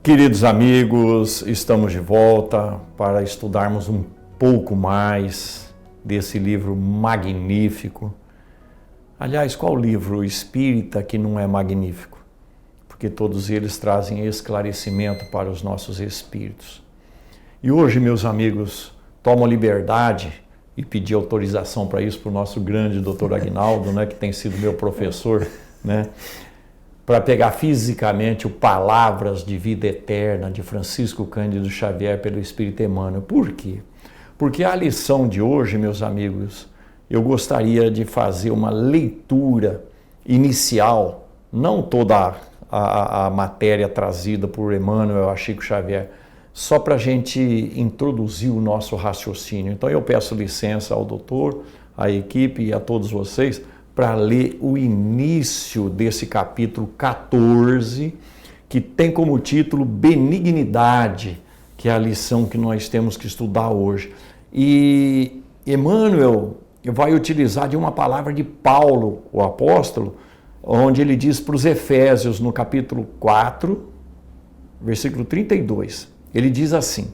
Queridos amigos, estamos de volta para estudarmos um pouco mais desse livro magnífico. Aliás, qual livro espírita que não é magnífico? Porque todos eles trazem esclarecimento para os nossos espíritos. E hoje, meus amigos, tomo liberdade e pedi autorização para isso para o nosso grande doutor Aguinaldo, que tem sido meu professor, para pegar fisicamente o Palavras de Vida Eterna de Francisco Cândido Xavier pelo Espírito Emmanuel. Por quê? Porque a lição de hoje, meus amigos, eu gostaria de fazer uma leitura inicial, não toda a matéria trazida por Emmanuel a Chico Xavier, só para a gente introduzir o nosso raciocínio. Então eu peço licença ao doutor, à equipe e a todos vocês para ler o início desse capítulo 14, que tem como título Benignidade, que é a lição que nós temos que estudar hoje. E Emmanuel vai utilizar de uma palavra de Paulo, o apóstolo, onde ele diz para os Efésios, no capítulo 4, versículo 32, ele diz assim: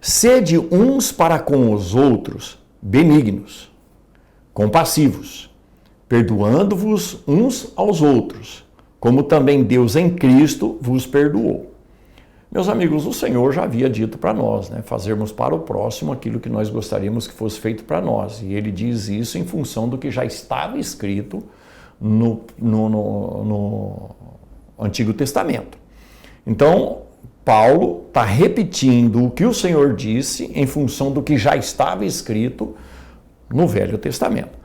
sede uns para com os outros benignos, compassivos, perdoando-vos uns aos outros, como também Deus em Cristo vos perdoou. Meus amigos, o Senhor já havia dito para nós, fazermos para o próximo aquilo que nós gostaríamos que fosse feito para nós. E ele diz isso em função do que já estava escrito no Antigo Testamento. Então, Paulo está repetindo o que o Senhor disse em função do que já estava escrito no Velho Testamento.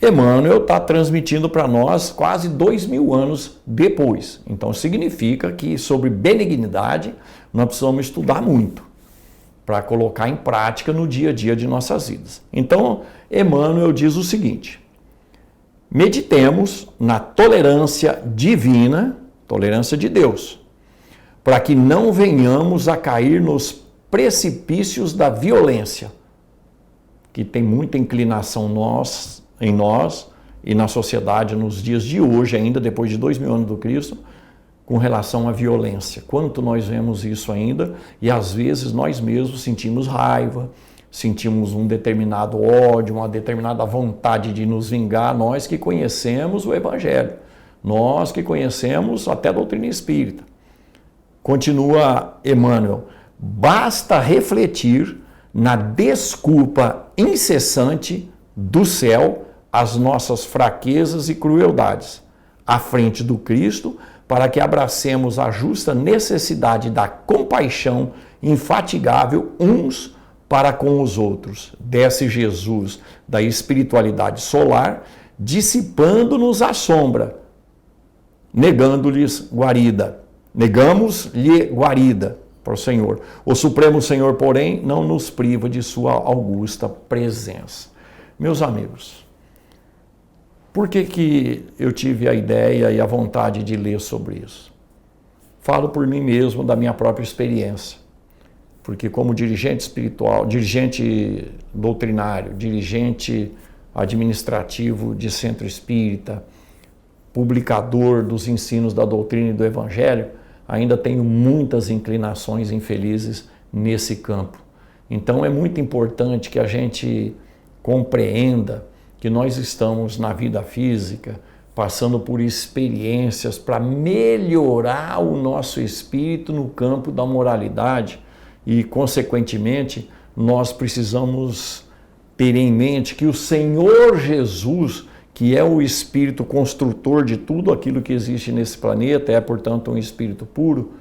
Emmanuel está transmitindo para nós quase 2000 anos depois. Então significa que sobre benignidade nós precisamos estudar muito para colocar em prática no dia a dia de nossas vidas. Então Emmanuel diz o seguinte: meditemos na tolerância divina, tolerância de Deus, para que não venhamos a cair nos precipícios da violência, que tem muita inclinação em nós e na sociedade nos dias de hoje, ainda depois de 2000 anos do Cristo, com relação à violência. Quanto nós vemos isso ainda, e às vezes nós mesmos sentimos raiva, sentimos um determinado ódio, uma determinada vontade de nos vingar, nós que conhecemos o Evangelho, nós que conhecemos até a doutrina espírita. Continua Emmanuel: basta refletir na desculpa incessante do céu as nossas fraquezas e crueldades, à frente do Cristo, para que abracemos a justa necessidade da compaixão infatigável uns para com os outros. Desce Jesus da espiritualidade solar, dissipando-nos a sombra, negando-lhes guarida. Negamos-lhe guarida para o Senhor. O Supremo Senhor, porém, não nos priva de sua augusta presença. Meus amigos, por que eu tive a ideia e a vontade de ler sobre isso? Falo por mim mesmo, da minha própria experiência. Porque como dirigente espiritual, dirigente doutrinário, dirigente administrativo de centro espírita, publicador dos ensinos da doutrina e do Evangelho, ainda tenho muitas inclinações infelizes nesse campo. Então é muito importante que a gente compreenda que nós estamos na vida física passando por experiências para melhorar o nosso espírito no campo da moralidade e, consequentemente, nós precisamos ter em mente que o Senhor Jesus, que é o espírito construtor de tudo aquilo que existe nesse planeta, é, portanto, um espírito puro,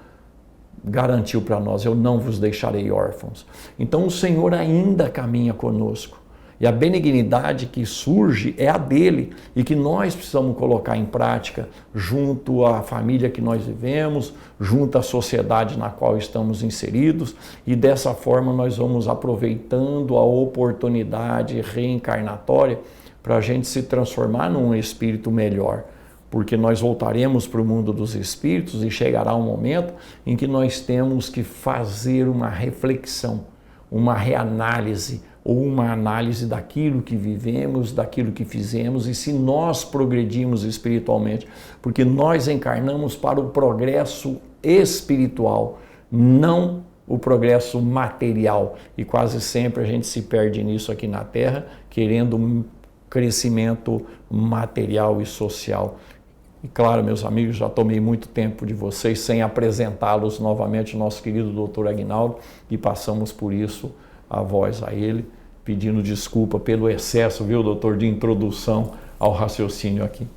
garantiu para nós: eu não vos deixarei órfãos. Então o Senhor ainda caminha conosco. E a benignidade que surge é a dele e que nós precisamos colocar em prática junto à família que nós vivemos, junto à sociedade na qual estamos inseridos, e dessa forma nós vamos aproveitando a oportunidade reencarnatória para a gente se transformar num espírito melhor, porque nós voltaremos para o mundo dos espíritos e chegará um momento em que nós temos que fazer uma reflexão, uma reanálise, ou uma análise daquilo que vivemos, daquilo que fizemos e se nós progredimos espiritualmente, porque nós encarnamos para o progresso espiritual, não o progresso material. E quase sempre a gente se perde nisso aqui na Terra, querendo um crescimento material e social. E claro, meus amigos, já tomei muito tempo de vocês sem apresentá-los novamente, o nosso querido doutor Aguinaldo, e passamos por isso a voz a ele, pedindo desculpa pelo excesso, viu, doutor, de introdução ao raciocínio aqui.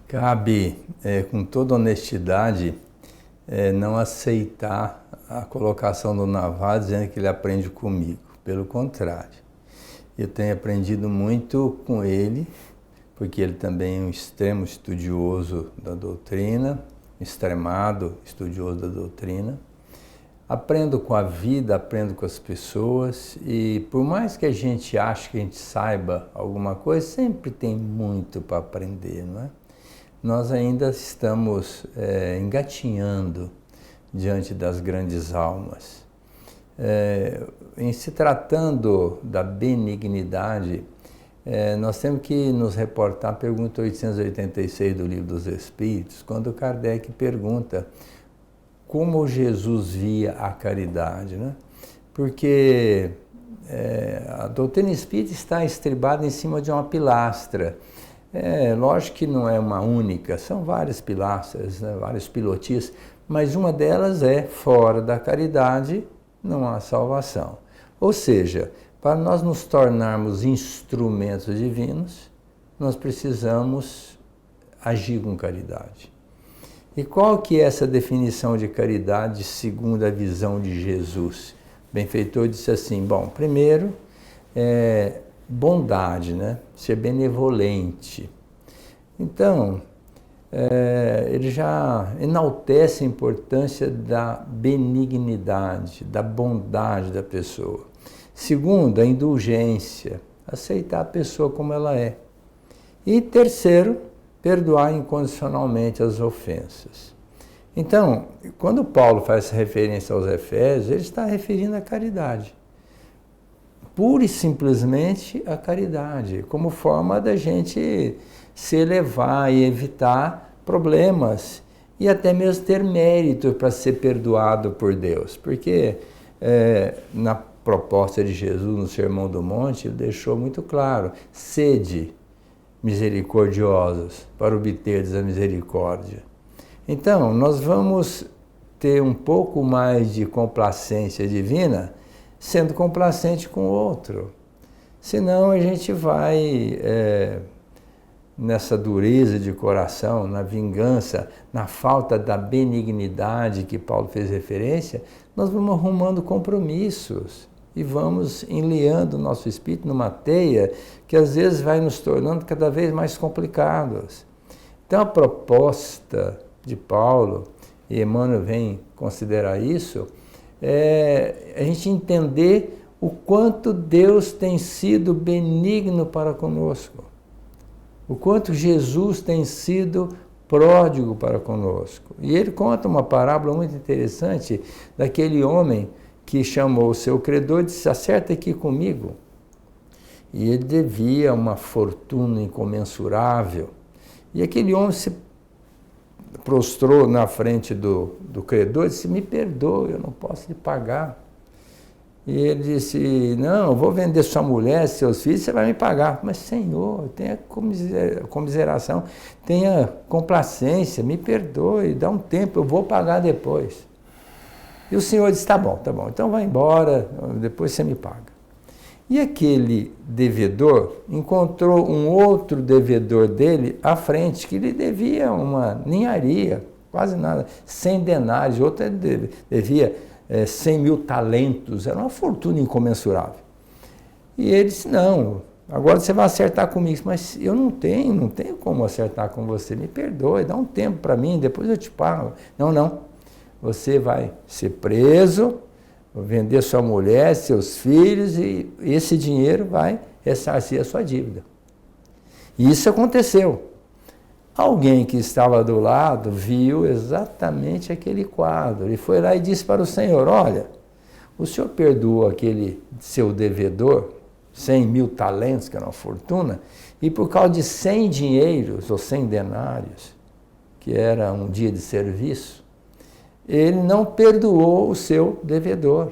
Cabe, com toda honestidade, não aceitar a colocação do Navarro dizendo que ele aprende comigo. Pelo contrário, eu tenho aprendido muito com ele, porque ele também é um extremo estudioso da doutrina, extremado estudioso da doutrina. Aprendo com a vida, aprendo com as pessoas, e por mais que a gente ache que a gente saiba alguma coisa, sempre tem muito para aprender, não é? Nós ainda estamos engatinhando diante das grandes almas. Em se tratando da benignidade, nós temos que nos reportar à pergunta 886 do Livro dos Espíritos, quando Kardec pergunta como Jesus via a caridade, né? Porque a doutrina espírita está estribada em cima de uma pilastra. Lógico que não é uma única, são várias pilastras, né, vários pilotis, mas uma delas é fora da caridade não há salvação. Ou seja, para nós nos tornarmos instrumentos divinos, nós precisamos agir com caridade. E qual que é essa definição de caridade segundo a visão de Jesus? O benfeitor disse assim, bom, primeiro, bondade, né? Ser benevolente. Então, ele já enaltece a importância da benignidade, da bondade da pessoa. Segundo, a indulgência, aceitar a pessoa como ela é. E terceiro, perdoar incondicionalmente as ofensas. Então, quando Paulo faz essa referência aos Efésios, ele está referindo à caridade. Pura e simplesmente a caridade, como forma da gente se elevar e evitar problemas e até mesmo ter mérito para ser perdoado por Deus. Porque na proposta de Jesus no Sermão do Monte, ele deixou muito claro, sede misericordiosos para obterdes a misericórdia. Então, nós vamos ter um pouco mais de complacência divina sendo complacente com o outro. Senão a gente vai nessa dureza de coração, na vingança, na falta da benignidade que Paulo fez referência, nós vamos arrumando compromissos e vamos enleando o nosso espírito numa teia que às vezes vai nos tornando cada vez mais complicados. Então a proposta de Paulo, e Emmanuel vem considerar isso, a gente entender o quanto Deus tem sido benigno para conosco, o quanto Jesus tem sido pródigo para conosco. E ele conta uma parábola muito interessante daquele homem que chamou o seu credor e disse, acerta aqui comigo. E ele devia uma fortuna incomensurável. E aquele homem se prostrou na frente do credor e disse, me perdoe, eu não posso lhe pagar. E ele disse, não, eu vou vender sua mulher, seus filhos, você vai me pagar. Mas, Senhor, tenha comiseração, tenha complacência, me perdoe, dá um tempo, eu vou pagar depois. E o Senhor disse, tá bom, então vai embora, depois você me paga. E aquele devedor encontrou um outro devedor dele à frente, que lhe devia uma ninharia, quase nada, 100 denários, outro devia 100 mil talentos, era uma fortuna incomensurável. E ele disse, não, agora você vai acertar comigo, mas eu não tenho como acertar com você, me perdoe, dá um tempo para mim, depois eu te pago. Não, você vai ser preso, vender sua mulher, seus filhos, e esse dinheiro vai ressarcir a sua dívida. E isso aconteceu. Alguém que estava do lado viu exatamente aquele quadro. Ele foi lá e disse para o Senhor, olha, o Senhor perdoou aquele seu devedor, 100 mil talentos, que era uma fortuna, e por causa de 100 dinheiros ou 100 denários, que era um dia de serviço, ele não perdoou o seu devedor,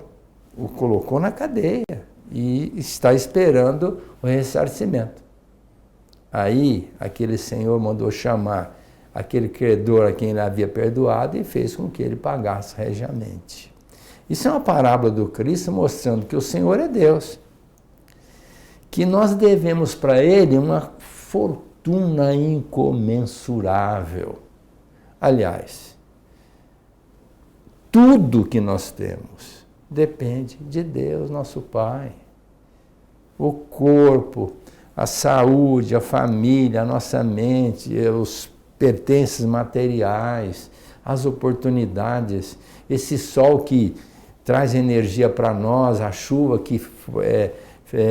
o colocou na cadeia e está esperando o ressarcimento. Aí, aquele senhor mandou chamar aquele credor a quem ele havia perdoado e fez com que ele pagasse regiamente. Isso é uma parábola do Cristo mostrando que o Senhor é Deus, que nós devemos para Ele uma fortuna incomensurável. Aliás, tudo que nós temos depende de Deus, nosso Pai. O corpo, a saúde, a família, a nossa mente, os pertences materiais, as oportunidades, esse sol que traz energia para nós, a chuva que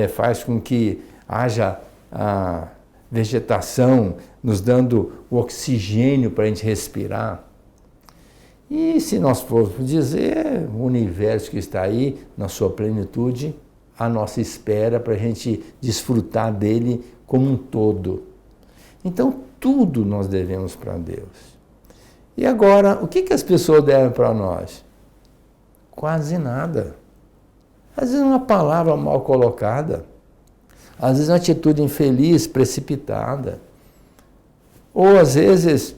faz com que haja a vegetação, nos dando o oxigênio para a gente respirar. E se nós formos dizer, o universo que está aí, na sua plenitude, à nossa espera para a gente desfrutar dele como um todo. Então, tudo nós devemos para Deus. E agora, o que as pessoas devem para nós? Quase nada. Às vezes uma palavra mal colocada, às vezes uma atitude infeliz, precipitada, ou às vezes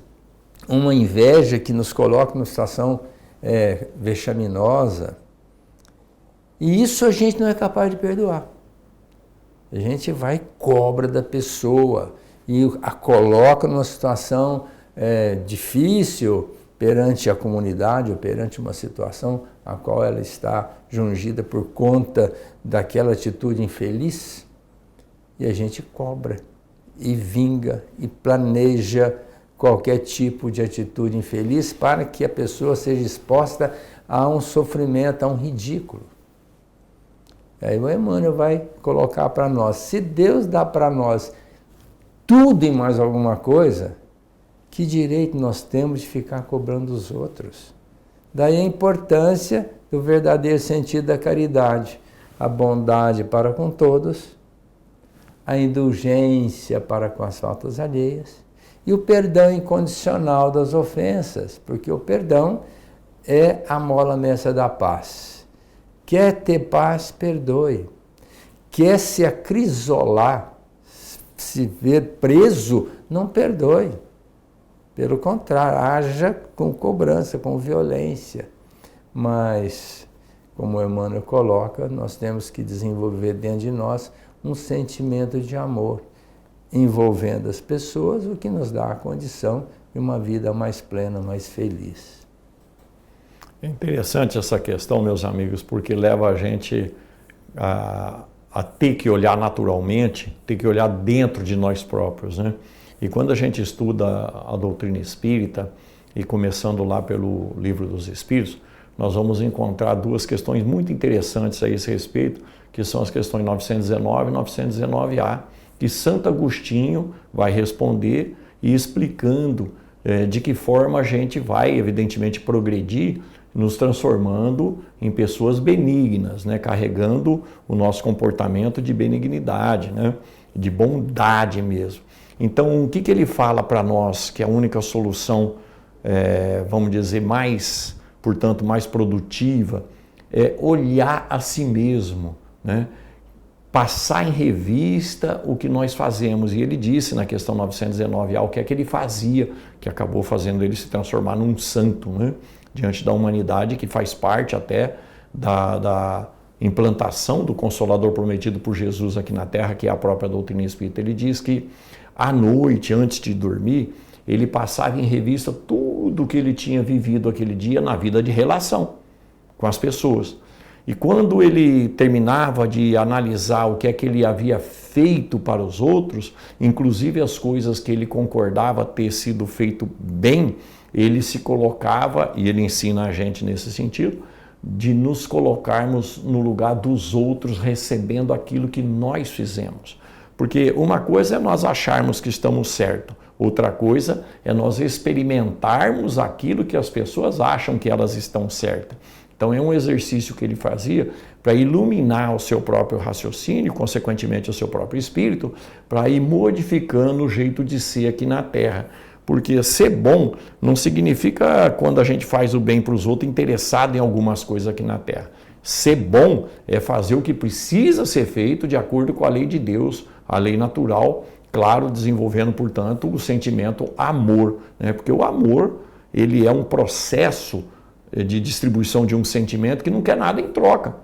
uma inveja que nos coloca numa situação vexaminosa. E isso a gente não é capaz de perdoar. A gente vai e cobra da pessoa e a coloca numa situação difícil perante a comunidade ou perante uma situação a qual ela está jungida por conta daquela atitude infeliz, e a gente cobra e vinga e planeja qualquer tipo de atitude infeliz para que a pessoa seja exposta a um sofrimento, a um ridículo. Aí o Emmanuel vai colocar para nós, se Deus dá para nós tudo e mais alguma coisa, que direito nós temos de ficar cobrando os outros? Daí a importância do verdadeiro sentido da caridade, a bondade para com todos, a indulgência para com as faltas alheias e o perdão incondicional das ofensas, porque o perdão é a mola mestra da paz. Quer ter paz, perdoe. Quer se acrisolar, se ver preso, não perdoe. Pelo contrário, haja com cobrança, com violência. Mas, como o Emmanuel coloca, nós temos que desenvolver dentro de nós um sentimento de amor, envolvendo as pessoas, o que nos dá a condição de uma vida mais plena, mais feliz. É interessante essa questão, meus amigos, porque leva a gente a ter que olhar naturalmente, ter que olhar dentro de nós próprios, né? E quando a gente estuda a doutrina espírita, e começando lá pelo Livro dos Espíritos, nós vamos encontrar duas questões muito interessantes a esse respeito, que são as questões 919 e 919A, que Santo Agostinho vai responder e explicando de que forma a gente vai, evidentemente, progredir, nos transformando em pessoas benignas, né? Carregando o nosso comportamento de benignidade, né? De bondade mesmo. Então, o que ele fala para nós que é a única solução, vamos dizer, mais, portanto, mais produtiva, é olhar a si mesmo, né? Passar em revista o que nós fazemos. E ele disse na questão 919A o que é que ele fazia, que acabou fazendo ele se transformar num santo, né? Diante da humanidade, que faz parte até da implantação do Consolador prometido por Jesus aqui na Terra, que é a própria doutrina espírita. Ele diz que à noite, antes de dormir, ele passava em revista tudo o que ele tinha vivido aquele dia na vida de relação com as pessoas. E quando ele terminava de analisar o que é que ele havia feito para os outros, inclusive as coisas que ele concordava ter sido feito bem, ele se colocava, e ele ensina a gente nesse sentido, de nos colocarmos no lugar dos outros recebendo aquilo que nós fizemos. Porque uma coisa é nós acharmos que estamos certos, outra coisa é nós experimentarmos aquilo que as pessoas acham que elas estão certas. Então é um exercício que ele fazia para iluminar o seu próprio raciocínio, consequentemente o seu próprio espírito, para ir modificando o jeito de ser aqui na Terra. Porque ser bom não significa quando a gente faz o bem para os outros interessado em algumas coisas aqui na terra. Ser bom é fazer o que precisa ser feito de acordo com a lei de Deus, a lei natural, claro, desenvolvendo, portanto, o sentimento amor, né? Porque o amor, ele é um processo de distribuição de um sentimento que não quer nada em troca.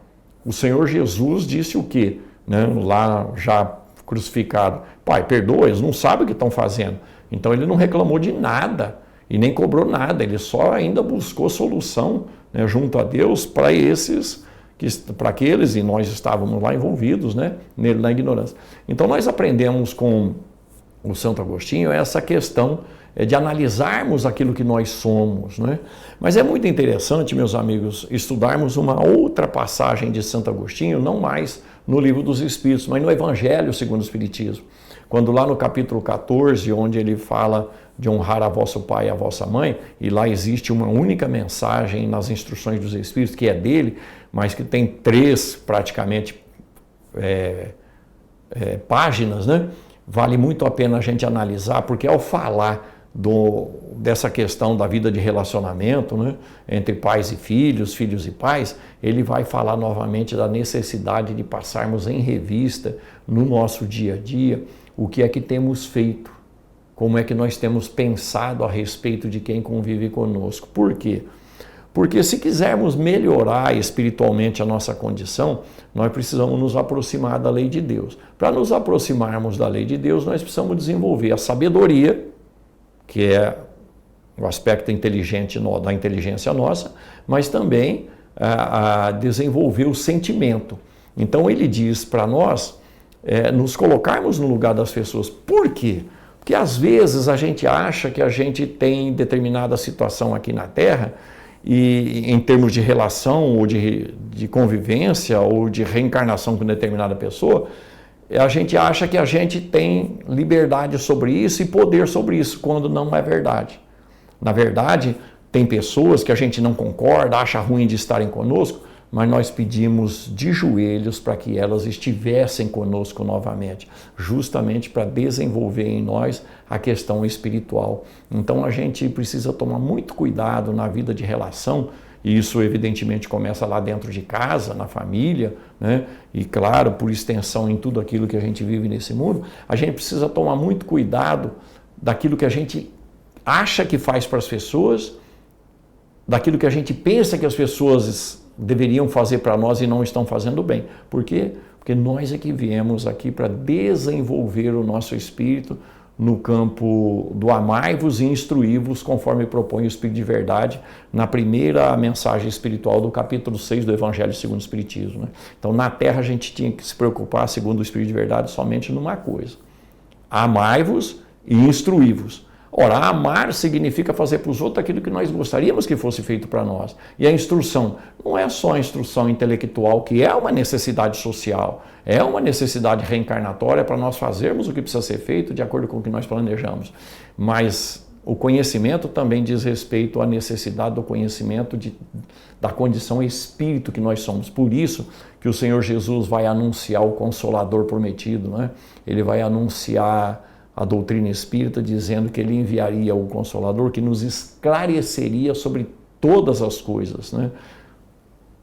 O Senhor Jesus disse o quê? Né? Lá já crucificado, Pai, perdoa, eles não sabem o que estão fazendo. Então ele não reclamou de nada e nem cobrou nada, ele só ainda buscou solução, né, junto a Deus para para aqueles, e nós estávamos lá envolvidos, né, nele na ignorância. Então nós aprendemos com o Santo Agostinho essa questão de analisarmos aquilo que nós somos, né? Mas é muito interessante, meus amigos, estudarmos uma outra passagem de Santo Agostinho, não mais no Livro dos Espíritos, mas no Evangelho segundo o Espiritismo. Quando lá no capítulo 14, onde ele fala de honrar a vosso pai e a vossa mãe, e lá existe uma única mensagem nas instruções dos Espíritos, que é dele, mas que tem 3 praticamente páginas, né? Vale muito a pena a gente analisar, porque ao falar dessa questão da vida de relacionamento, né, entre pais e filhos, filhos e pais, ele vai falar novamente da necessidade de passarmos em revista no nosso dia a dia o que é que temos feito, como é que nós temos pensado a respeito de quem convive conosco. Por quê? Porque se quisermos melhorar espiritualmente a nossa condição, nós precisamos nos aproximar da lei de Deus. Para nos aproximarmos da lei de Deus, nós precisamos desenvolver a sabedoria, que é o aspecto inteligente da inteligência nossa, mas também a desenvolver o sentimento. Então ele diz para nós nos colocarmos no lugar das pessoas. Por quê? Porque às vezes a gente acha que a gente tem determinada situação aqui na Terra e em termos de relação ou de convivência ou de reencarnação com determinada pessoa, a gente acha que a gente tem liberdade sobre isso e poder sobre isso, quando não é verdade. Na verdade, tem pessoas que a gente não concorda, acha ruim de estarem conosco, mas nós pedimos de joelhos para que elas estivessem conosco novamente, justamente para desenvolver em nós a questão espiritual. Então a gente precisa tomar muito cuidado na vida de relação, e isso evidentemente começa lá dentro de casa, na família, né? E claro, por extensão em tudo aquilo que a gente vive nesse mundo, a gente precisa tomar muito cuidado daquilo que a gente acha que faz para as pessoas, daquilo que a gente pensa que as pessoas deveriam fazer para nós e não estão fazendo bem. Por quê? Porque nós é que viemos aqui para desenvolver o nosso espírito no campo do amai-vos e instruí-vos, conforme propõe o Espírito de Verdade, na primeira mensagem espiritual do capítulo 6 do Evangelho segundo o Espiritismo, né? Então, na Terra, a gente tinha que se preocupar, segundo o Espírito de Verdade, somente numa coisa: amai-vos e instruí-vos. Ora, amar significa fazer para os outros aquilo que nós gostaríamos que fosse feito para nós. E a instrução não é só a instrução intelectual, que é uma necessidade social, é uma necessidade reencarnatória para nós fazermos o que precisa ser feito de acordo com o que nós planejamos. Mas o conhecimento também diz respeito à necessidade do conhecimento da condição espírito que nós somos. Por isso que o Senhor Jesus vai anunciar o Consolador prometido, né? Ele vai anunciar a doutrina espírita, dizendo que ele enviaria o Consolador, que nos esclareceria sobre todas as coisas, né?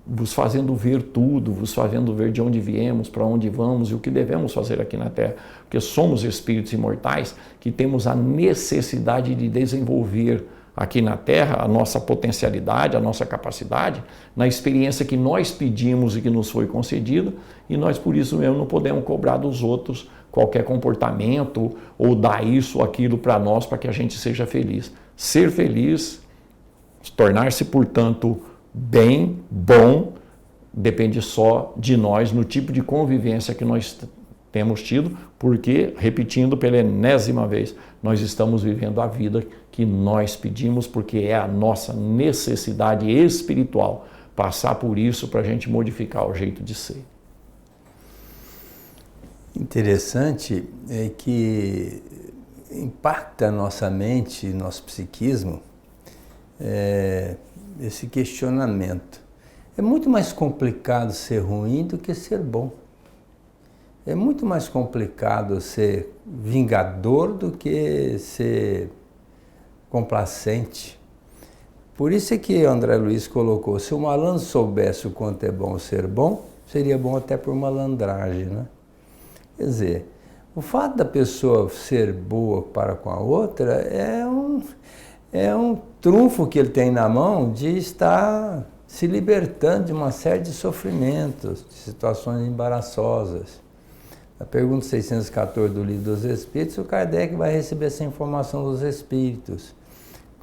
Vos fazendo ver tudo, vos fazendo ver de onde viemos, para onde vamos e o que devemos fazer aqui na Terra. Porque somos espíritos imortais que temos a necessidade de desenvolver aqui na Terra a nossa potencialidade, a nossa capacidade, na experiência que nós pedimos e que nos foi concedida, e nós por isso mesmo não podemos cobrar dos outros qualquer comportamento ou dar isso ou aquilo para nós para que a gente seja feliz. Ser feliz, tornar-se, portanto, bem, bom, depende só de nós, no tipo de convivência que nós temos tido, porque, repetindo pela enésima vez, nós estamos vivendo a vida que nós pedimos, porque é a nossa necessidade espiritual passar por isso para a gente modificar o jeito de ser. Interessante é que impacta a nossa mente, nosso psiquismo, esse questionamento. É muito mais complicado ser ruim do que ser bom. É muito mais complicado ser vingador do que ser complacente. Por isso é que André Luiz colocou, se o malandro soubesse o quanto é bom ser bom, seria bom até por malandragem, né? Quer dizer, o fato da pessoa ser boa para com a outra é um trunfo que ele tem na mão de estar se libertando de uma série de sofrimentos, de situações embaraçosas. Na pergunta 614 do Livro dos Espíritos, o Kardec vai receber essa informação dos Espíritos.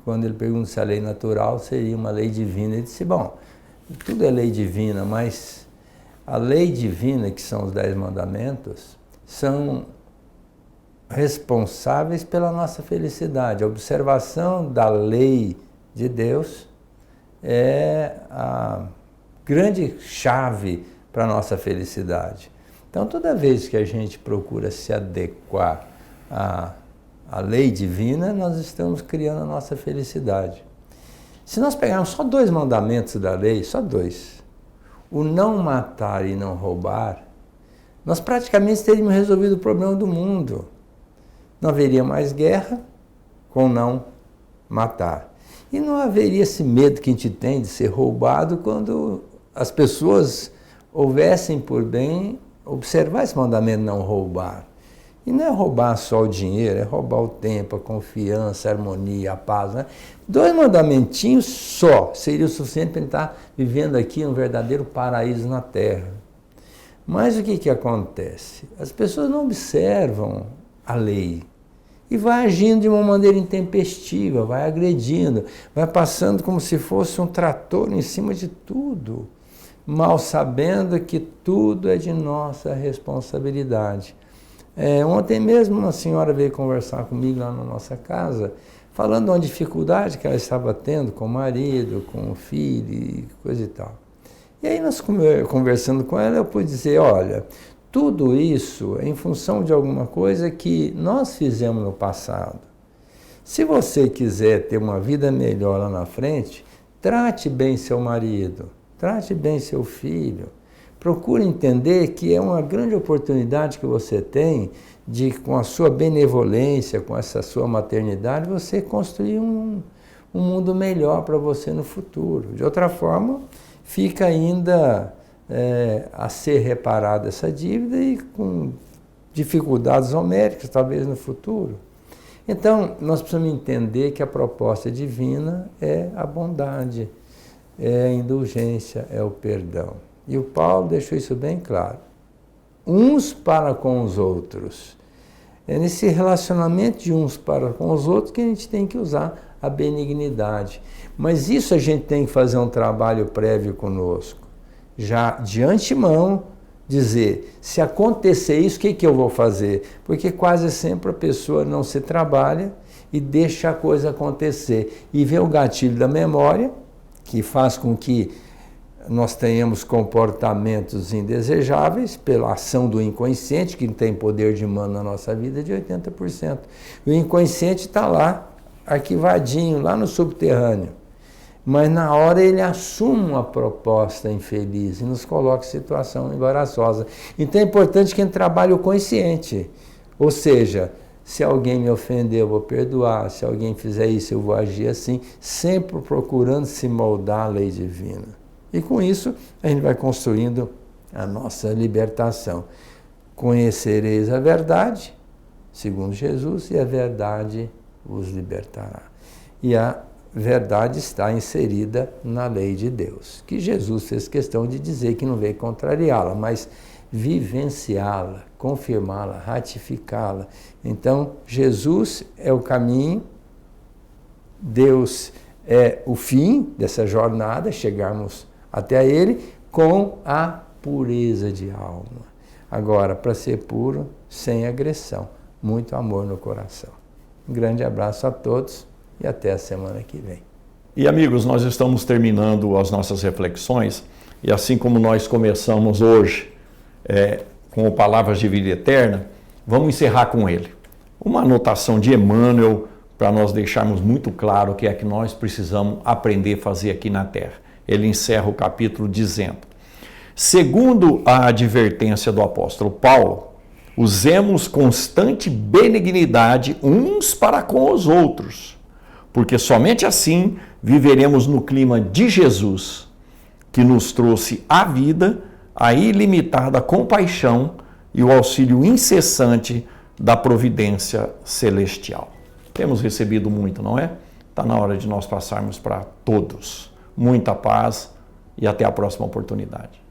Quando ele pergunta se a lei natural seria uma lei divina, ele disse, bom, tudo é lei divina, mas a lei divina, que são os 10 mandamentos, são responsáveis pela nossa felicidade. A observação da lei de Deus é a grande chave para a nossa felicidade. Então, toda vez que a gente procura se adequar à lei divina, nós estamos criando a nossa felicidade. Se nós pegarmos só 2 mandamentos da lei, só 2, o não matar e não roubar, nós praticamente teríamos resolvido o problema do mundo. Não haveria mais guerra com não matar. E não haveria esse medo que a gente tem de ser roubado quando as pessoas houvessem por bem observar esse mandamento não roubar. E não é roubar só o dinheiro, é roubar o tempo, a confiança, a harmonia, a paz, né? 2 mandamentinhos só seria o suficiente para ele estar vivendo aqui um verdadeiro paraíso na Terra. Mas o que acontece? As pessoas não observam a lei e vai agindo de uma maneira intempestiva, vai agredindo, vai passando como se fosse um trator em cima de tudo, mal sabendo que tudo é de nossa responsabilidade. Ontem mesmo uma senhora veio conversar comigo lá na nossa casa, falando de uma dificuldade que ela estava tendo com o marido, com o filho e coisa e tal. E aí nós conversando com ela, eu pude dizer, olha, tudo isso é em função de alguma coisa que nós fizemos no passado. Se você quiser ter uma vida melhor lá na frente, trate bem seu marido, trate bem seu filho. Procure entender que é uma grande oportunidade que você tem de, com a sua benevolência, com essa sua maternidade, você construir um mundo melhor para você no futuro. De outra forma, fica ainda a ser reparada essa dívida e com dificuldades homéricas, talvez no futuro. Então, nós precisamos entender que a proposta divina é a bondade, é a indulgência, é o perdão. E o Paulo deixou isso bem claro. Uns para com os outros. É nesse relacionamento de uns para com os outros que a gente tem que usar a benignidade. Mas isso a gente tem que fazer um trabalho prévio conosco. Já de antemão, dizer, se acontecer isso, o que eu vou fazer? Porque quase sempre a pessoa não se trabalha e deixa a coisa acontecer. E vem o gatilho da memória, que faz com que nós tenhamos comportamentos indesejáveis pela ação do inconsciente, que tem poder de mando na nossa vida de 80%. O inconsciente está lá, arquivadinho, lá no subterrâneo. Mas na hora ele assume uma proposta infeliz e nos coloca em situação embaraçosa. Então é importante que a gente trabalhe o consciente. Ou seja, se alguém me ofender, eu vou perdoar. Se alguém fizer isso, eu vou agir assim, sempre procurando se moldar à lei divina. E com isso, a gente vai construindo a nossa libertação. Conhecereis a verdade, segundo Jesus, e a verdade vos libertará. E a verdade está inserida na lei de Deus, que Jesus fez questão de dizer que não veio contrariá-la, mas vivenciá-la, confirmá-la, ratificá-la. Então, Jesus é o caminho, Deus é o fim dessa jornada, chegarmos até Ele com a pureza de alma. Agora, para ser puro, sem agressão, muito amor no coração. Um grande abraço a todos e até a semana que vem. E amigos, nós estamos terminando as nossas reflexões e assim como nós começamos hoje com Palavras de Vida Eterna, vamos encerrar com ele. Uma anotação de Emmanuel para nós deixarmos muito claro o que é que nós precisamos aprender a fazer aqui na Terra. Ele encerra o capítulo dizendo: segundo a advertência do apóstolo Paulo, usemos constante benignidade uns para com os outros, porque somente assim viveremos no clima de Jesus, que nos trouxe a vida, a ilimitada compaixão e o auxílio incessante da providência celestial. Temos recebido muito, não é? Está na hora de nós passarmos para todos. Muita paz e até a próxima oportunidade.